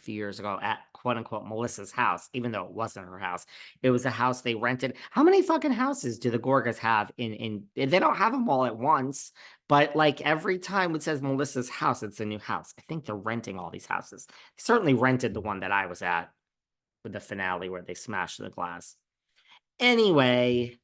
few years ago at quote unquote Melissa's house, even though it wasn't her house. It was a house they rented. How many fucking houses do the Gorgas have in they don't have them all at once, but like every time it says Melissa's house, it's a new house. I think they're renting all these houses. They certainly rented the one that I was at with the finale where they smashed the glass. Anyway,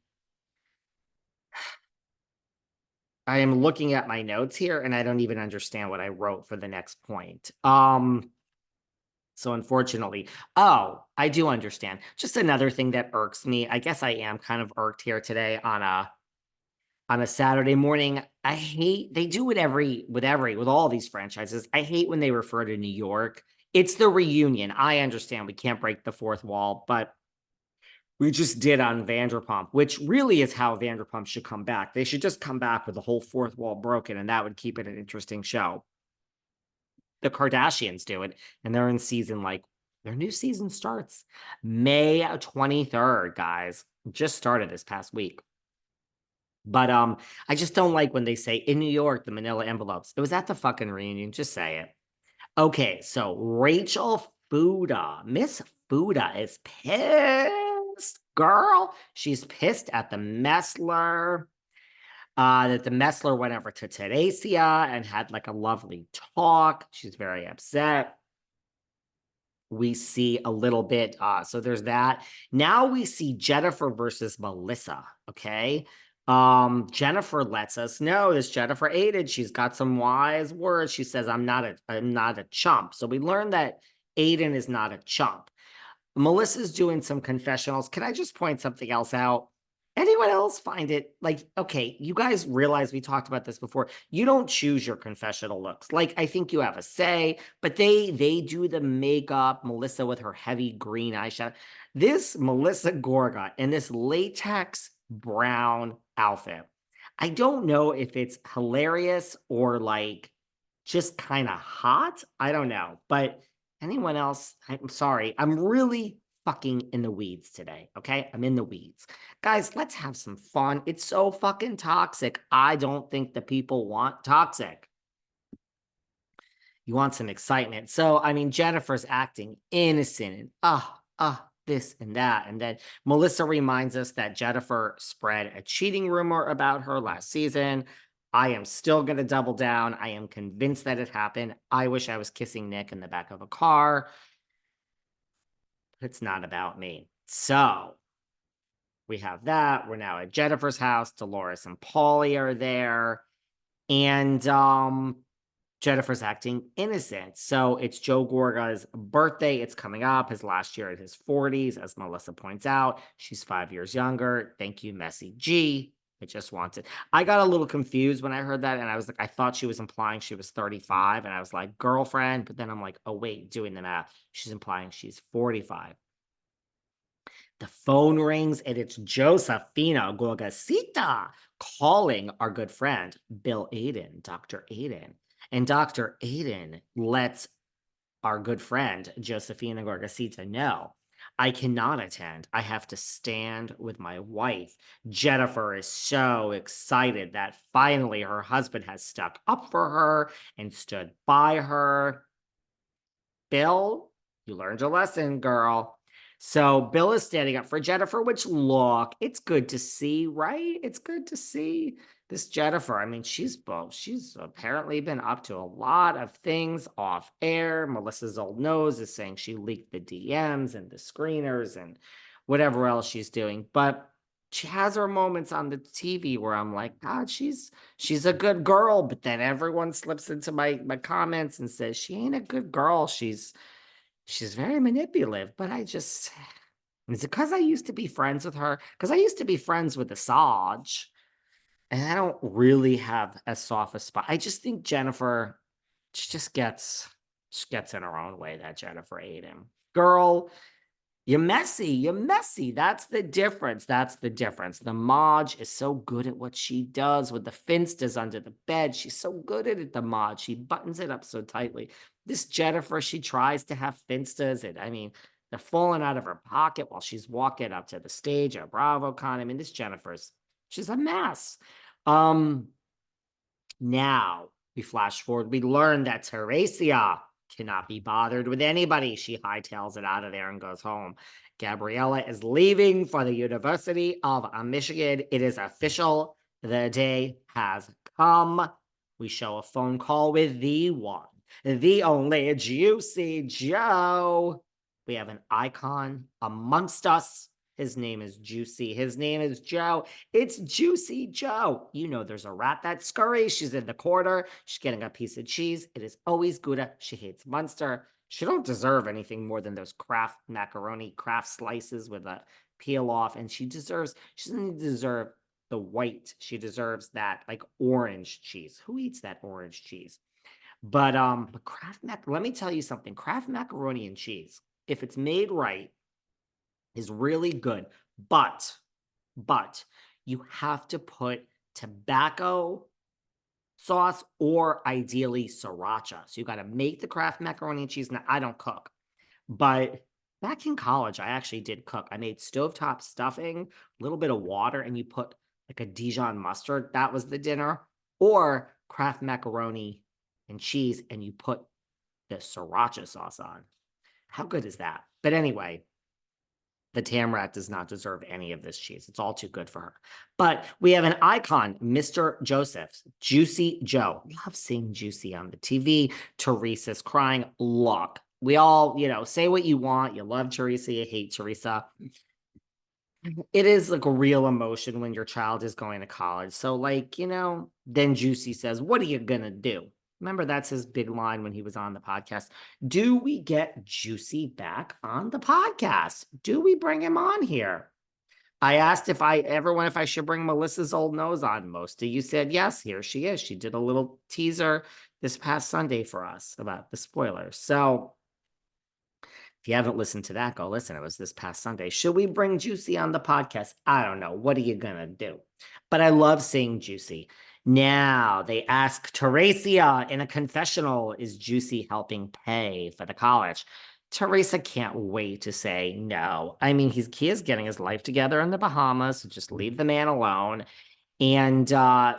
I am looking at my notes here and I don't even understand what I wrote for the next point. So unfortunately, oh, I do understand. Just another thing that irks me. I guess I am kind of irked here today on a Saturday morning. I hate they do it with all these franchises. I hate when they refer to New York. It's the reunion. I understand we can't break the fourth wall, but we just did on Vanderpump, which really is how Vanderpump should come back. They should just come back with the whole fourth wall broken, and that would keep it an interesting show. The Kardashians do it, and they're in season like their new season starts May 23rd, guys. Just started this past week. But I just don't like when they say in New York, the manila envelopes. It was at the fucking reunion. Just say it. Okay, so Rachel Fuda, Miss Fuda is pissed, girl. She's pissed at the Messler. That the Messler went over to Teresa and had like a lovely talk. She's very upset. We see a little bit. So there's that. Now we see Jennifer versus Melissa. Okay. Jennifer lets us know this Jennifer Aydin. She's got some wise words. She says, I'm not a chump. So we learned that Aydin is not a chump. Melissa's doing some confessionals. Can I just point something else out? Anyone else find it like, okay, you guys realize we talked about this before. You don't choose your confessional looks. Like, I think you have a say, but they do the makeup, Melissa with her heavy green eyeshadow. This Melissa Gorga in this latex brown outfit. I don't know if it's hilarious or like just kind of hot. I don't know, but anyone else? I'm sorry. I'm really fucking in the weeds today. Okay. I'm in the weeds. Guys, let's have some fun. It's so fucking toxic. I don't think the people want toxic. You want some excitement. So, I mean, Jennifer's acting innocent and this and that. And then Melissa reminds us that Jennifer spread a cheating rumor about her last season. I am still going to double down. I am convinced that it happened. I wish I was kissing Nick in the back of a car. But it's not about me. So we have that. We're now at Jennifer's house. Dolores and Paulie are there. And Jennifer's acting innocent. So it's Joe Gorga's birthday. It's coming up, his last year at his 40s, as Melissa points out. She's 5 years younger. Thank you, Messy G. I got a little confused when I heard that. And I was like, I thought she was implying she was 35. And I was like, girlfriend. But then I'm like, oh, wait, doing the math. She's implying she's 45. The phone rings and it's Josefina Gorgasita calling our good friend, Bill Aydin, Dr. Aydin. And Dr. Aydin lets our good friend, Josefina Gorgasita, know, I cannot attend. I have to stand with my wife. Jennifer is so excited that finally her husband has stuck up for her and stood by her. Bill, you learned your lesson, girl. So Bill is standing up for Jennifer, which, look, it's good to see, right? It's good to see this Jennifer. I mean, she's apparently been up to a lot of things off air. Melissa's old nose is saying she leaked the DMs and the screeners and whatever else she's doing. But she has her moments on the TV where I'm like, God, she's a good girl. But then everyone slips into my comments and says she ain't a good girl. She's very manipulative, but is it because I used to be friends with her? Because I used to be friends with Asajj, and I don't really have as soft a spot. I just think Jennifer, she just gets in her own way, that Jennifer Aydin. Girl, you're messy. That's the difference. The Marge is so good at what she does with the finstas under the bed. She's so good at it, the Marge. She buttons it up so tightly. This Jennifer, she tries to have finstas, and I mean, they're falling out of her pocket while she's walking up to the stage at BravoCon. I mean, this she's a mess. Now we flash forward. We learn that Teresa cannot be bothered with anybody. She hightails it out of there and goes home. Gabriella is leaving for the University of Michigan. It is official. The day has come. We show a phone call with the one, the only Juicy Joe. We have an icon amongst us. His name is Juicy. His name is Joe. It's Juicy Joe. You know there's a rat that scurries. She's in the corner. She's getting a piece of cheese. It is always Gouda. She hates Munster. She don't deserve anything more than those Kraft macaroni, Kraft slices with a peel off. And she doesn't deserve the white. She deserves that like orange cheese. Who eats that orange cheese? But Kraft let me tell you something. Kraft macaroni and cheese, if it's made right, is really good. But you have to put tobacco sauce or ideally sriracha. So you got to make the Kraft macaroni and cheese. Now, I don't cook, but back in college, I actually did cook. I made stovetop stuffing, a little bit of water, and you put like a Dijon mustard. That was the dinner. Or Kraft macaroni and cheese, and you put the sriracha sauce on. How good is that? But anyway, the Tamrat does not deserve any of this cheese. It's all too good for her. But we have an icon, Mr. Joseph's, Juicy Joe. Love seeing Juicy on the TV. Teresa's crying. Look, we all, say what you want. You love Teresa, you hate Teresa. It is like a real emotion when your child is going to college. So then Juicy says, what are you going to do? Remember, that's his big line when he was on the podcast. Do we get Juicy back on the podcast? Do we bring him on here? I asked if I should bring Melissa's old nose on. Most of you said yes. Here she is. She did a little teaser this past Sunday for us about the spoilers. So if you haven't listened to that, go listen. It was this past Sunday. Should we bring Juicy on the podcast? I don't know. What are you going to do? But I love seeing Juicy. Now, they ask Teresa in a confessional, is Juicy helping pay for the college? Teresa can't wait to say no. I mean, he is getting his life together in the Bahamas, so just leave the man alone. And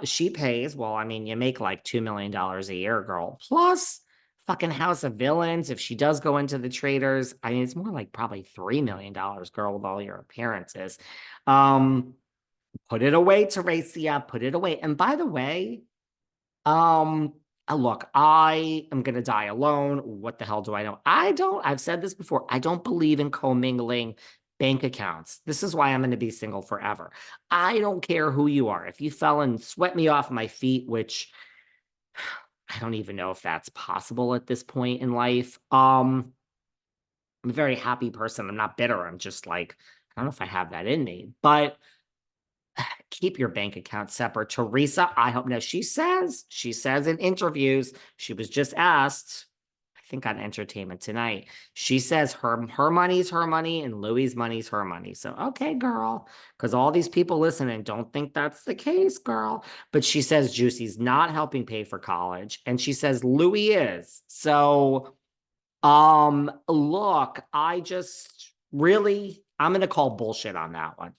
she pays. Well, I mean, you make like $2 million a year, girl. Plus fucking House of Villains. If she does go into the traders, I mean, it's more like probably $3 million, girl, with all your appearances. Put it away, Teresa. Put it away. And by the way, look, I am going to die alone. What the hell do I know? I've said this before. I don't believe in commingling bank accounts. This is why I'm going to be single forever. I don't care who you are. If you fell and swept me off my feet, which I don't even know if that's possible at this point in life. I'm a very happy person. I'm not bitter. I'm just like, I don't know if I have that in me, but keep your bank account separate. Teresa, I hope. Now, she says in interviews, she was just asked, I think on Entertainment Tonight, she says her money's her money and Louie's money's her money. So, okay, girl, because all these people listening don't think that's the case, girl. But she says Juicy's not helping pay for college, and she says Louie is. So, look, I'm going to call bullshit on that one.